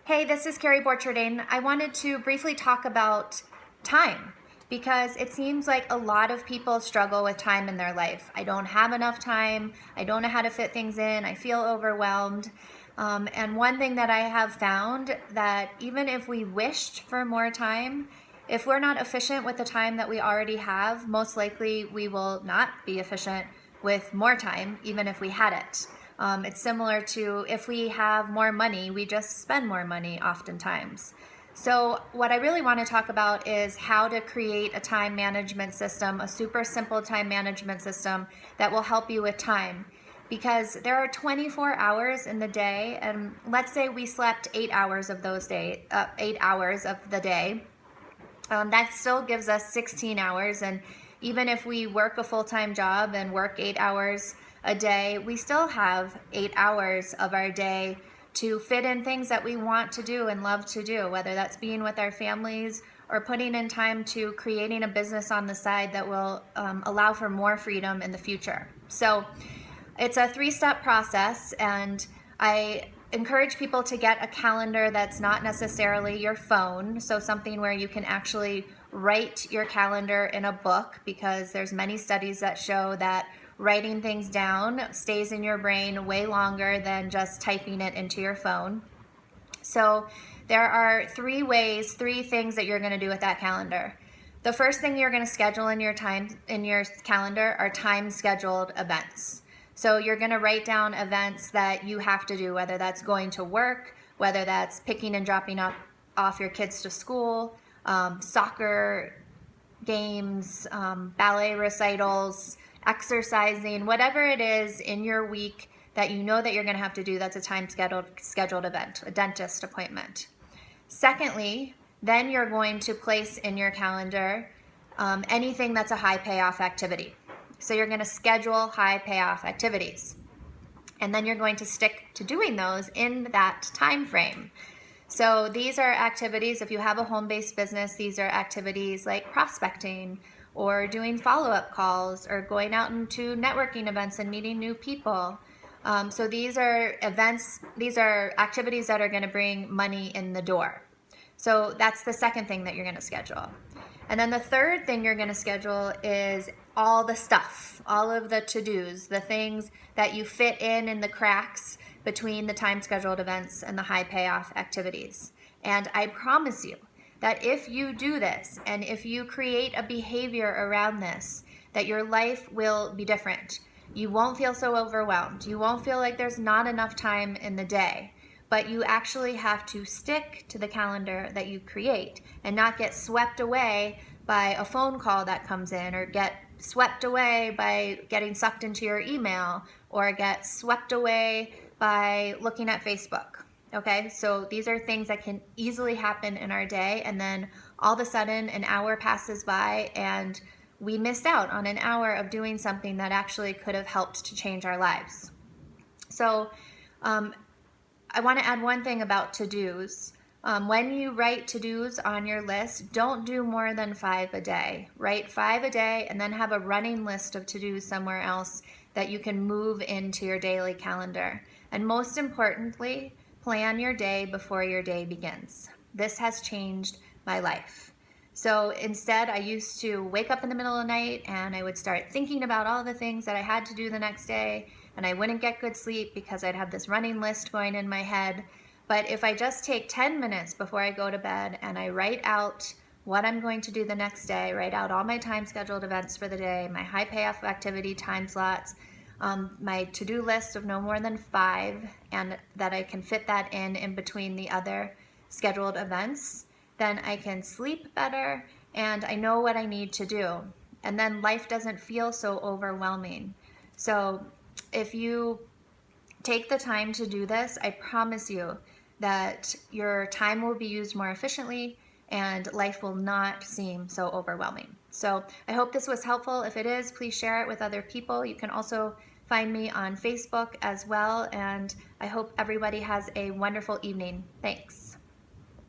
Hey, this is Carrie Borchardin. I wanted to briefly talk about time because it seems like a lot of people struggle with time in their life. I don't have enough time. I don't know how to fit things in. I feel overwhelmed. And one thing that I have found that even if we wished for more time, if we're not efficient with the time that we already have, most likely we will not be efficient with more time, even if we had it. It's similar to if we have more money, we just spend more money oftentimes. So, what I really want to talk about is how to create a time management system, a super simple time management system that will help you with time. Because there are 24 hours in the day, and let's say we slept 8 hours of those 8 hours of the day. That still gives us 16 hours, and even if we work a full-time job and work 8 hours a day, we still have 8 hours of our day to fit in things that we want to do and love to do, whether that's being with our families or putting in time to creating a business on the side that will allow for more freedom in the future. So it's a 3-step process, and I encourage people to get a calendar that's not necessarily your phone, so something where you can actually write your calendar in a book, because there's many studies that show that writing things down stays in your brain way longer than just typing it into your phone. So there are 3 things that you're going to do with that calendar. The first thing you're going to schedule in your calendar are time scheduled events. So you're going to write down events that you have to do, whether that's going to work, whether that's picking and dropping off your kids to school, soccer games, ballet recitals, exercising, whatever it is in your week that you know that you're going to have to do, that's a time scheduled event, a dentist appointment. Secondly, then you're going to place in your calendar anything that's a high payoff activity. So you're going to schedule high payoff activities. And then you're going to stick to doing those in that time frame. So these are activities, if you have a home-based business, these are activities like prospecting or doing follow-up calls or going out into networking events and meeting new people. So these are activities that are going to bring money in the door. So that's the second thing that you're going to schedule. And then the third thing you're going to schedule is all the stuff, all of the to-dos, the things that you fit in the cracks between the time scheduled events and the high payoff activities. And I promise you that if you do this and if you create a behavior around this, that your life will be different. You won't feel so overwhelmed. You won't feel like there's not enough time in the day. But you actually have to stick to the calendar that you create and not get swept away by a phone call that comes in, or get swept away by getting sucked into your email, or get swept away by looking at Facebook. Okay, so these are things that can easily happen in our day, and then all of a sudden an hour passes by and we missed out on an hour of doing something that actually could have helped to change our lives. So I want to add one thing about to-dos. When you write to-dos on your list, don't do more than 5 a day. Write 5 a day and then have a running list of to-dos somewhere else that you can move into your daily calendar. And most importantly, plan your day before your day begins. This has changed my life. So instead, I used to wake up in the middle of the night and I would start thinking about all the things that I had to do the next day, and I wouldn't get good sleep because I'd have this running list going in my head. But if I just take 10 minutes before I go to bed and I write out what I'm going to do the next day, write out all my time scheduled events for the day, my high payoff activity time slots, my to-do list of no more than 5, and that I can fit that in between the other scheduled events, then I can sleep better and I know what I need to do. And then life doesn't feel so overwhelming. So if you take the time to do this, I promise you that your time will be used more efficiently and life will not seem so overwhelming. So I hope this was helpful. If it is, please share it with other people. You can also find me on Facebook as well, and I hope everybody has a wonderful evening. Thanks.